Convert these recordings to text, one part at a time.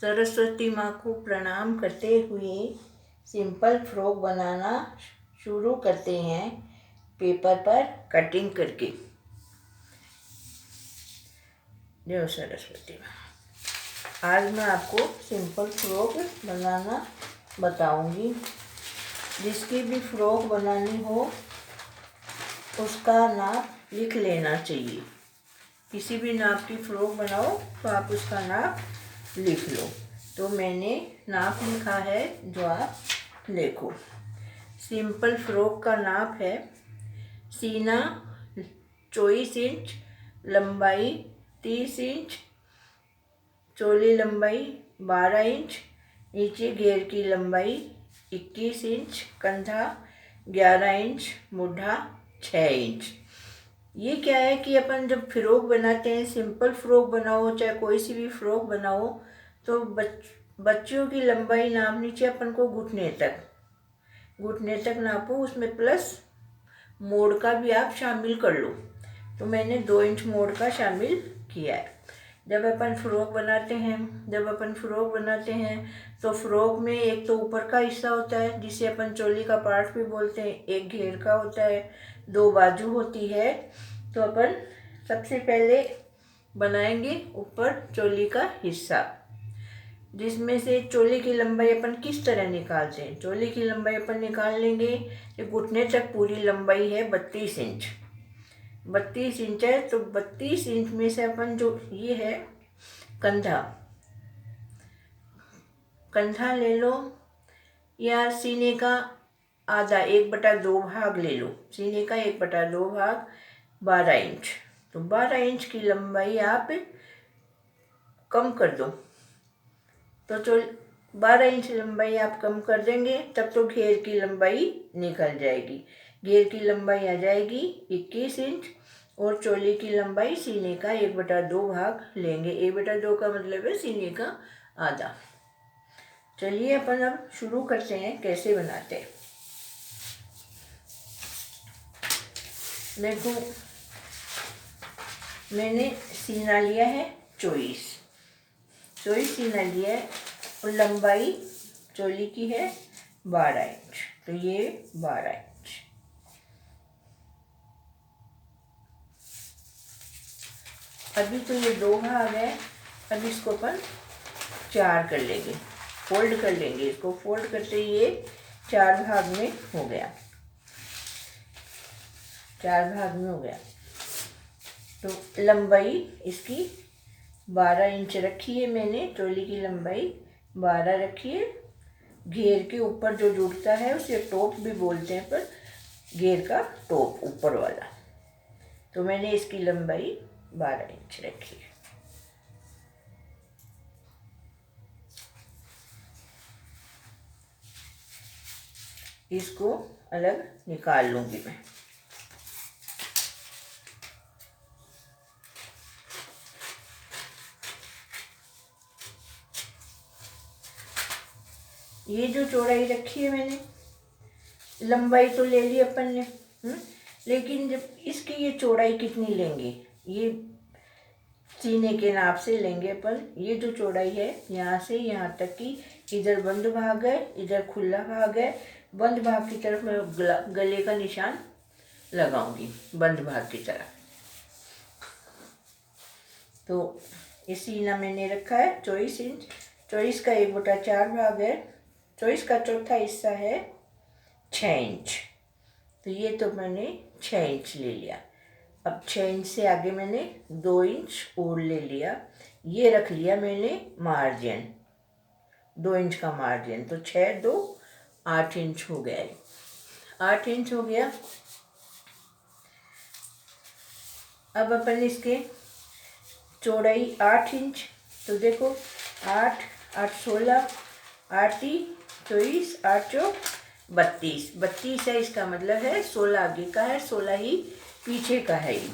सरस्वती माँ को प्रणाम करते हुए सिंपल फ्रॉक बनाना शुरू करते हैं पेपर पर कटिंग करके। जय सरस्वती माँ। आज मैं आपको सिंपल फ्रॉक बनाना बताऊंगी। जिसकी भी फ्रॉक बनानी हो उसका नाप लिख लेना चाहिए। किसी भी नाप की फ्रॉक बनाओ तो आप उसका नाप लिख लो। तो मैंने नाप लिखा है, जो आप देखो। सिंपल फ्रॉक का नाप है सीना 24 इंच, लंबाई 30 इंच, चोली लंबाई 12 इंच, नीचे घेर की लंबाई 21 इंच, कंधा 11 इंच, मुढ़ा 6 इंच। ये क्या है कि अपन जब फ्रॉक बनाते हैं, सिंपल फ्रॉक बनाओ चाहे कोई सी भी फ्रॉक बनाओ, तो बच्चियों की लंबाई नापनी चाहिए अपन को घुटने तक नापो। उसमें प्लस मोड़ का भी आप शामिल कर लो। तो मैंने 2 इंच मोड़ का शामिल किया है। जब अपन फ्रॉक बनाते हैं तो फ्रॉक में एक तो ऊपर का हिस्सा होता है जिसे अपन चोली का पार्ट भी बोलते हैं, एक घेर का होता है, 2 बाजू होती है। तो अपन सबसे पहले बनाएंगे ऊपर चोली का हिस्सा, जिसमें से चोली की लंबाई अपन किस तरह निकालते हैं। चोली की लंबाई अपन निकाल लेंगे कि घुटने तक पूरी लंबाई है 32 इंच। 32 इंच है तो 32 इंच में से अपन जो ये है कंधा ले लो, या सीने का आधा 1/2 भाग ले लो। सीने का 1/2 भाग 12 इंच। तो 12 इंच की लंबाई आप कम कर दो। तो 12 इंच लंबाई आप कम कर देंगे तब तो घेर की लंबाई निकल जाएगी। घेर की लंबाई आ जाएगी 21 इंच और चोली की लंबाई सीने का 1/2 भाग लेंगे। 1/2 का मतलब है सीने का आधा। चलिए अपन अब शुरू करते हैं कैसे बनाते हैं। देखो, मैंने सीना लिया है 24 सीना लिया है और लंबाई चोली की है 12 इंच। तो ये 12 इंच। अभी तो ये 2 भाग है, अब इसको अपन 4 कर लेंगे, फोल्ड कर लेंगे। इसको फोल्ड करते ये 4 भाग में हो गया। 4 भाग में हो गया। तो लंबाई इसकी 12 इंच रखी है मैंने। चोली की लंबाई 12 रखी है। घेर के ऊपर जो जुड़ता है उसे टॉप भी बोलते हैं, पर घेर का टॉप ऊपर वाला। तो मैंने इसकी लंबाई 12 इंच रखी है। इसको अलग निकाल लूंगी मैं। ये जो चौड़ाई रखी है मैंने, लंबाई तो ले ली अपन ने, लेकिन जब इसकी ये चौड़ाई कितनी लेंगे, ये सीने के नाप से लेंगे अपन। ये जो चौड़ाई है यहाँ से यहाँ तक की, इधर बंद भाग है, इधर खुला भाग है। बंद भाग की तरफ मैं गले का निशान लगाऊंगी, बंद भाग की तरफ। तो ये सीना मैंने रखा है 24 इंच। 24 का 1/4 भाग है, 24 का चौथा हिस्सा है 6 इंच। तो ये तो मैंने 6 इंच ले लिया। अब 6 इंच से आगे मैंने 2 इंच और ले लिया। ये रख लिया मैंने मार्जिन, 2 इंच का मार्जिन। तो 6 2 8 इंच हो गया है। 8 इंच हो गया। अब अपन इसके चौड़ाई 8 इंच। तो देखो 8 8 16, 8 24, 8 चौक 32। 32 है, इसका मतलब है 16 आगे का है, 16 ही पीछे का है ये।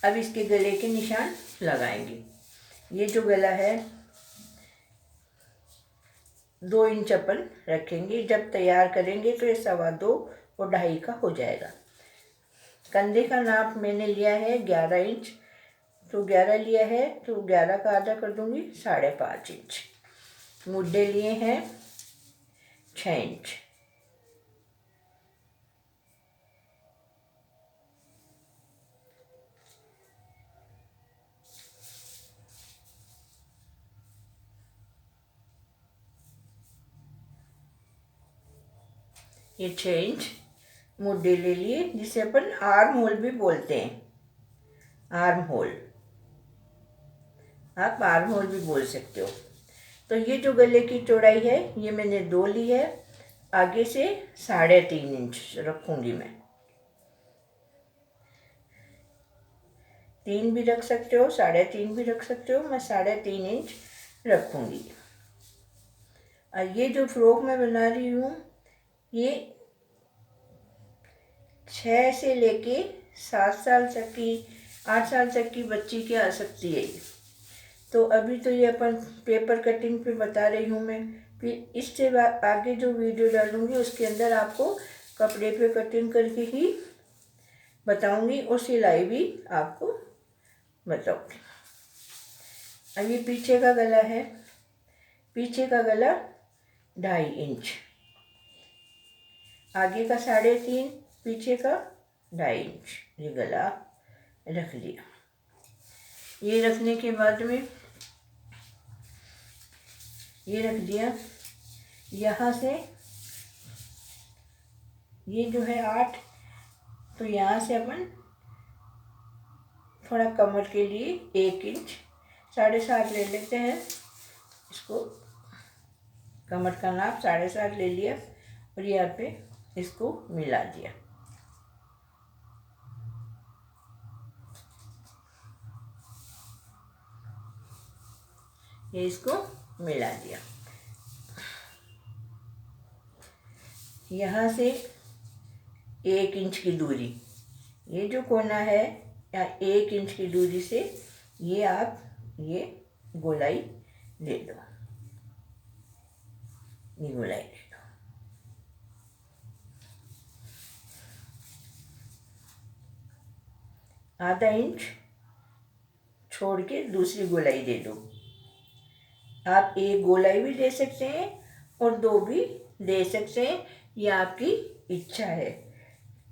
अब इसके गले के निशान लगाएंगे। ये जो गला है 2 इंच अपन रखेंगे। जब तैयार करेंगे तो ये 2.25 और 2.5 का हो जाएगा। कंधे का नाप मैंने लिया है 11 इंच। तो 11 लिया है तो 11 का आधा कर दूंगी 5.5 इंच। मुड्डे लिए हैं 6 इंच। ये 6 इंच मुड्डे ले लिए, जिसे अपन आर्म होल भी बोलते हैं। आर्म होल, आप आर्म होल भी बोल सकते हो। तो ये जो गले की चौड़ाई है ये मैंने 2 ली है। आगे से 3.5 इंच रखूँगी मैं। 3 भी रख सकते हो, 3.5 भी रख सकते हो, मैं 3.5 इंच रखूँगी। और ये जो फ्रॉक मैं बना रही हूँ ये 6 से लेके 7 साल तक की, 8 साल तक की बच्ची की आ सकती है। तो अभी तो ये अपन पेपर कटिंग पे बता रही हूँ मैं। फिर इससे आगे जो वीडियो डालूँगी उसके अंदर आपको कपड़े पे कटिंग करके ही बताऊँगी और सिलाई भी आपको बताऊँगी। अब ये पीछे का गला है। पीछे का गला 2.5 इंच, आगे का 3.5, पीछे का 2.5 इंच ये गला रख लिया। ये रखने के बाद में ये रख दिया। यहाँ से ये जो है 8, तो यहाँ से अपन थोड़ा कमर के लिए 1 इंच 7.5 ले लेते हैं। इसको कमर का नाप 7.5 ले लिया और यहाँ पे इसको मिला दिया। ये इसको मिला दिया। यहाँ से 1 इंच की दूरी, ये जो कोना है या 1 इंच की दूरी से ये आप ये गोलाई ले लो, ये गोलाई ले लो। आधा इंच छोड़ के दूसरी गोलाई दे दो। आप एक गोलाई भी दे सकते हैं और 2 भी दे सकते हैं, ये आपकी इच्छा है।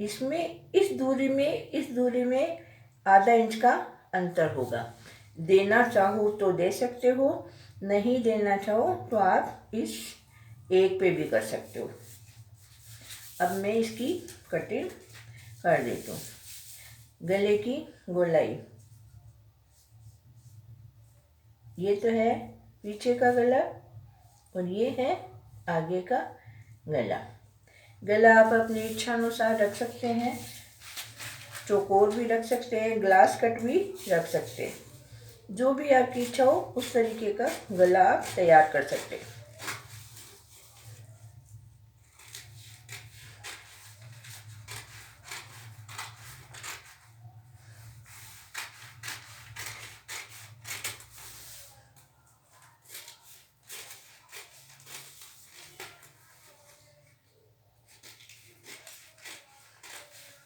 इसमें इस दूरी में आधा इंच का अंतर होगा। देना चाहो तो दे सकते हो, नहीं देना चाहो तो आप इस एक पे भी कर सकते हो। अब मैं इसकी कटिंग कर देती हूँ। गले की गोलाई, ये तो है पीछे का गला और ये है आगे का गला। गला आप अपनी इच्छा अनुसार रख सकते हैं, चौकोर भी रख सकते हैं, ग्लास कट भी रख सकते हैं। जो भी आपकी इच्छा हो उस तरीके का गला आप तैयार कर सकते हैं।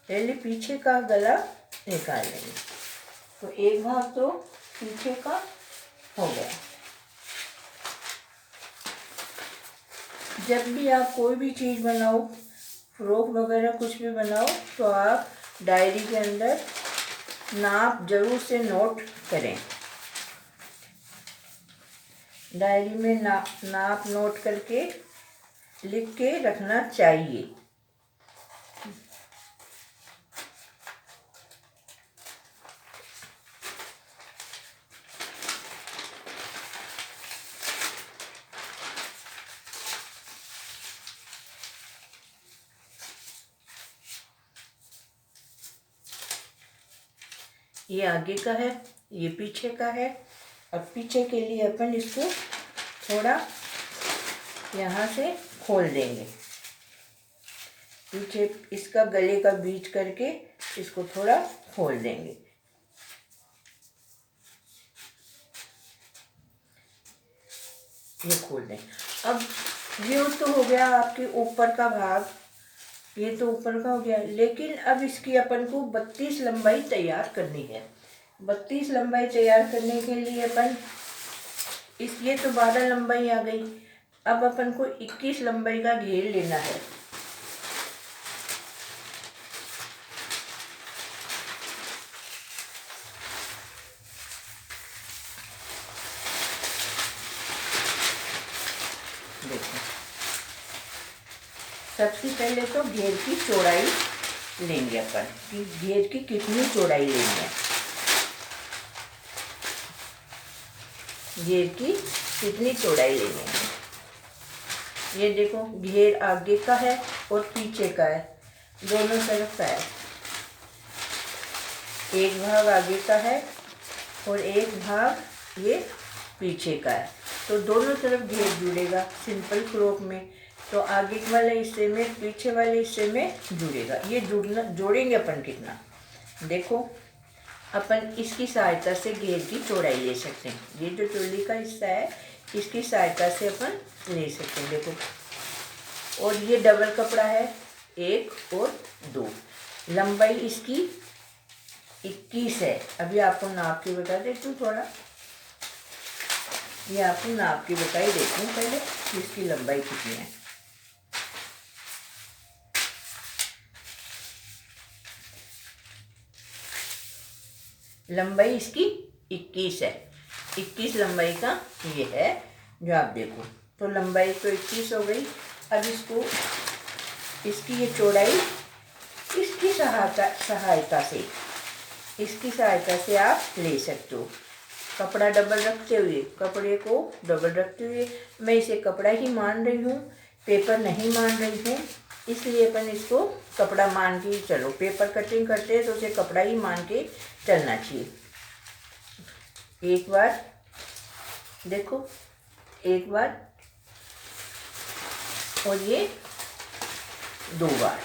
पहले पीछे का गला निकाल लेंगे। तो एक भाग तो पीछे का हो गया। जब भी आप कोई भी चीज़ बनाओ, फ्रॉक वगैरह कुछ भी बनाओ, तो आप डायरी के अंदर नाप जरूर से नोट करें। डायरी में नाप नोट करके लिख के रखना चाहिए। ये आगे का है, ये पीछे का है। अब पीछे के लिए अपन इसको थोड़ा यहाँ से खोल देंगे। पीछे इसका गले का बीच करके इसको थोड़ा खोल देंगे। ये खोल दें। अब ये तो हो गया आपके ऊपर का भाग, ये तो ऊपर का हो गया। लेकिन अब इसकी अपन को 32 लंबाई तैयार करनी है। 32 लंबाई तैयार करने के लिए अपन इसलिए तो 12 लंबाई आ गई। अब अपन को 21 लंबाई का घेर लेना है। देखो, सबसे पहले तो घेर की चौड़ाई लेंगे अपन कि घेर की कितनी चौड़ाई लेनी है। घेर की कितनी चौड़ाई लेनी है। ये देखो, घेर आगे का है और पीछे का है, दोनों तरफ का है। एक भाग आगे का है और एक भाग ये पीछे का है, तो दोनों तरफ घेर जुड़ेगा सिंपल फ्रॉक में। तो आगे वाले हिस्से में पीछे वाले हिस्से में जुड़ेगा। ये जोड़ेंगे अपन कितना, देखो अपन इसकी सहायता से घेर की चौड़ाई ले सकते हैं। ये जो चोली का हिस्सा है इसकी सहायता से अपन ले सकते हैं। देखो, और ये डबल कपड़ा है, 1 और 2। लंबाई इसकी 21 है। अभी आपको नाप के बता देती हूँ थोड़ा, ये आपको नाप के बताई देती हूँ पहले कि इसकी लंबाई कितनी है। लंबाई इसकी 21 है। 21 लंबाई का ये है जो आप देखो। तो लंबाई तो 21 हो गई। अब इसको, इसकी ये चौड़ाई इसकी सहायता से आप ले सकते हो। कपड़ा डबल रखते हुए, कपड़े को डबल रखते हुए, मैं इसे कपड़ा ही मान रही हूँ, पेपर नहीं मान रही हूँ। इसलिए अपन इसको कपड़ा मान के ही चलो। पेपर कटिंग करते हैं तो उसे कपड़ा ही मान के चलना चाहिए। एक बार देखो, एक बार और ये 2 बार,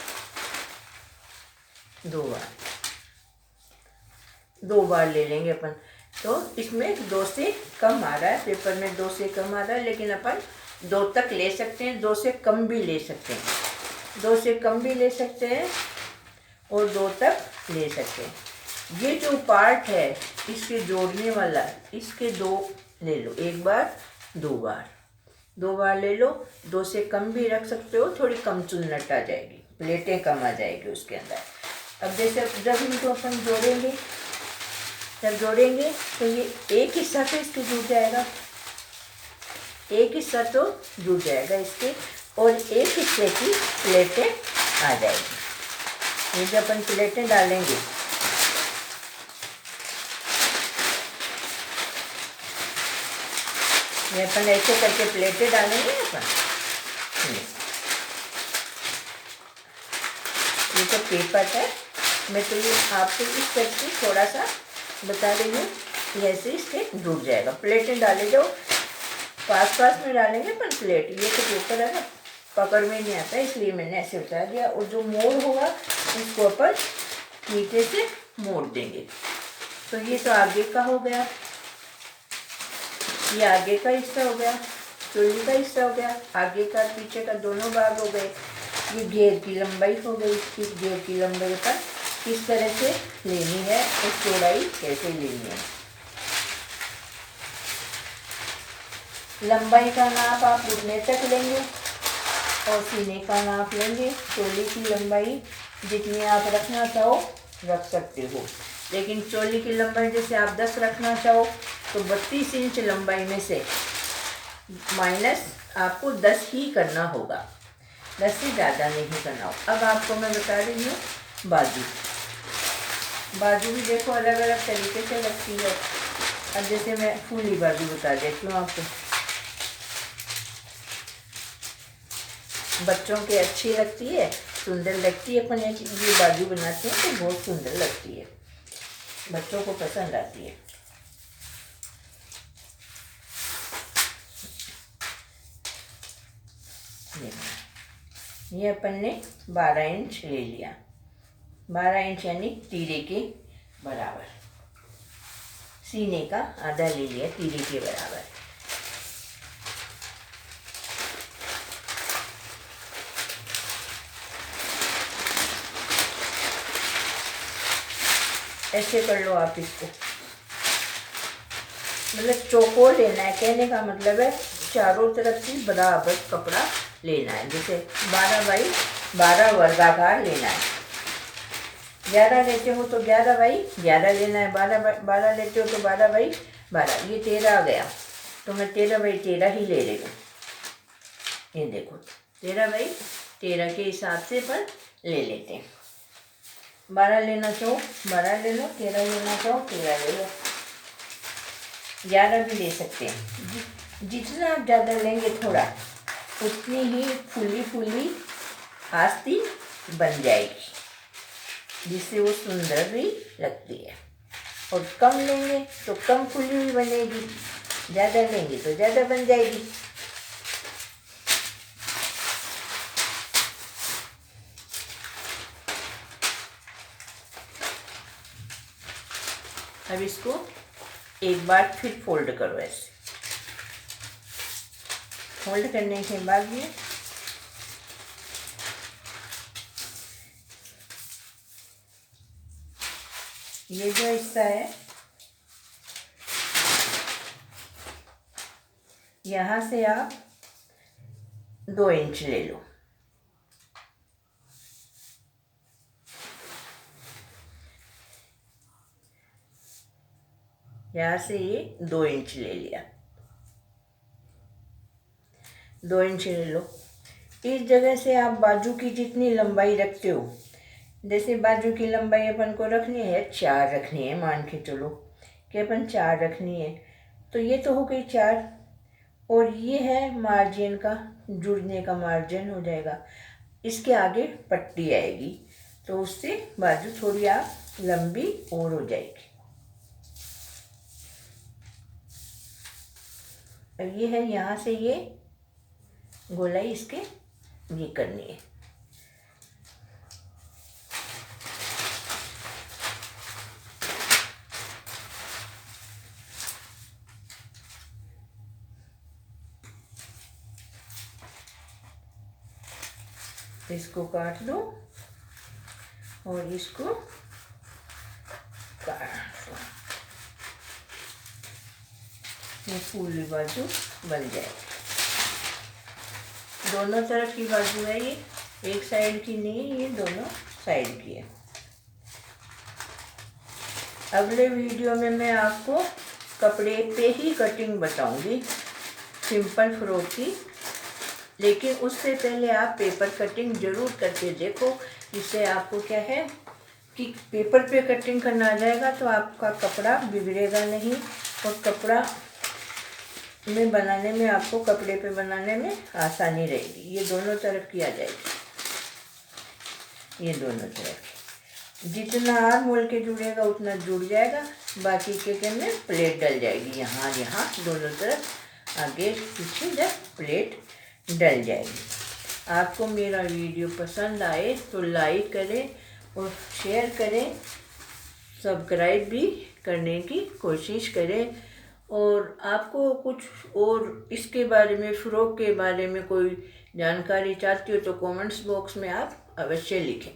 2 बार ले लेंगे अपन। तो इसमें 2 से कम आ रहा है, पेपर में 2 से कम आ रहा है, लेकिन अपन 2 तक ले सकते हैं, 2 से कम भी ले सकते हैं, 2 से कम भी ले सकते हैं और 2 तक ले सकते हैं। ये जो पार्ट है इसके जोड़ने वाला, इसके 2 ले लो, 1 बार 2 बार, 2 बार ले लो। 2 से कम भी रख सकते हो, थोड़ी कम चुन्नट आ जाएगी, प्लेटें कम आ जाएगी उसके अंदर। अब जैसे जब इनको अपन जोड़ेंगे, जब जोड़ेंगे तो ये एक हिस्सा तो इसके जुड़ जाएगा, एक हिस्सा तो जुड़ जाएगा इसके, और एक हिस्से की प्लेटें आ जाएगी। ये जब अपन प्लेटें डालेंगे, ये अपन ऐसे करके प्लेटें डालेंगे अपन। ये तो पेपर है, मैं तो ये आपको इस करके थोड़ा सा बता रही हूँ। ऐसे इसके जुड़ जाएगा। प्लेटें डाले जाओ, पास में डालेंगे अपन प्लेट। ये तो पेपर है ना, पकड़ में नहीं आता, इसलिए मैंने ऐसे बता दिया। और जो मोड़ होगा उसको अपन नीचे से मोड़ देंगे। तो ये तो आगे का हो गया, ये आगे का हिस्सा हो गया, चोली का हिस्सा हो गया, आगे का पीछे का दोनों भाग हो गए। ये घेर की लंबाई हो गई। इस घेर की लंबाई पर किस तरह से लेनी है और चौड़ाई कैसे लेनी है। लंबाई का नाप आप घुटने तक लेंगे और सीने का नाप लेंगे। चोली की लंबाई जितनी आप रखना चाहो रख सकते हो, लेकिन चोली की लंबाई जैसे आप 10 रखना चाहो तो 32 इंच लंबाई में से माइनस आपको 10 ही करना होगा, 10 से ज़्यादा नहीं करना होगा। अब आपको मैं बता रही हूँ बाजू। बाजू भी देखो अलग अलग तरीके से लगती है। अब जैसे मैं फूली बाजू बता देती हूँ आपको। बच्चों के अच्छी लगती है, सुंदर लगती है। अपन ये बाजू बनाते हैं तो बहुत सुंदर लगती है, बच्चों को पसंद आती है। ये अपन ने 12 इंच ले लिया, 12 इंच यानी तीरे के बराबर। सीने का आधा ले लिया तीरे के बराबर। ऐसे कर लो आप इसको। मतलब चौकोर लेना है, कहने का मतलब है चारों तरफ से बराबर कपड़ा लेना है। जैसे 12 बाई 12 वर्गाकार लेना है। 11 लेते हो तो 11 बाई 11 लेना है, 12 लेते हो तो 12 बाई 12। ये 13 आ गया तो मैं 13 बाई 13 ही ले रही हूँ। ये देखो 13 बाई 13 के हिसाब से पर ले लेते हैं। 12 लेना चाहो 12 ले लो, 13 लेना चाहो 13 ले लो, 11 भी ले सकते हैं। जितना आप ज़्यादा लेंगे थोड़ा, उतनी ही फुली फुली आस्तीन बन जाएगी, जिससे वो सुंदर भी लगती है। और कम लेंगे तो कम फुली हुई बनेगी, ज़्यादा लेंगे तो ज़्यादा बन जाएगी। अब इसको एक बार फिर फोल्ड करो। ऐसे फोल्ड करने के बाद ये जो हिस्सा है यहाँ से आप 2 इंच ले लो। यहाँ से ये 2 इंच ले लिया, 2 इंच ले लो। इस जगह से आप बाजू की जितनी लंबाई रखते हो, जैसे बाजू की लंबाई अपन को रखनी है 4 रखनी है, मान के चलो कि अपन 4 रखनी है, तो ये तो हो गई 4। और ये है मार्जिन का, जुड़ने का मार्जिन हो जाएगा। इसके आगे पट्टी आएगी तो उससे बाजू थोड़ी आप लंबी और हो जाएगी। अब ये है, यहाँ से ये गोलाई इसके ये करनी है। इसको काट लो और इसको काट लो, ये पूरी बाजू बन जाएगी। दोनों तरफ की बाजू है ये, एक साइड की नहीं है, ये दोनों साइड की है। अगले वीडियो में मैं आपको कपड़े पे ही कटिंग बताऊंगी सिंपल फ्रॉक की, लेकिन उससे पहले आप पेपर कटिंग ज़रूर करके देखो, जिससे आपको क्या है कि पेपर पे कटिंग करना आ जाएगा तो आपका कपड़ा बिगड़ेगा नहीं, और कपड़ा में बनाने में आपको कपड़े पे बनाने में आसानी रहेगी। ये दोनों तरफ की आ जाएगी, ये दोनों तरफ जितना आर्म होल के जुड़ेगा उतना जुड़ जाएगा, बाकी के में प्लेट डल जाएगी। यहाँ यहाँ दोनों तरफ आगे पीछे जब प्लेट डल जाएगी। आपको मेरा वीडियो पसंद आए तो लाइक करें और शेयर करें, सब्सक्राइब भी करने की कोशिश करें। और आपको कुछ और इसके बारे में, फ़्रॉक के बारे में कोई जानकारी चाहती हो तो कमेंट्स बॉक्स में आप अवश्य लिखें।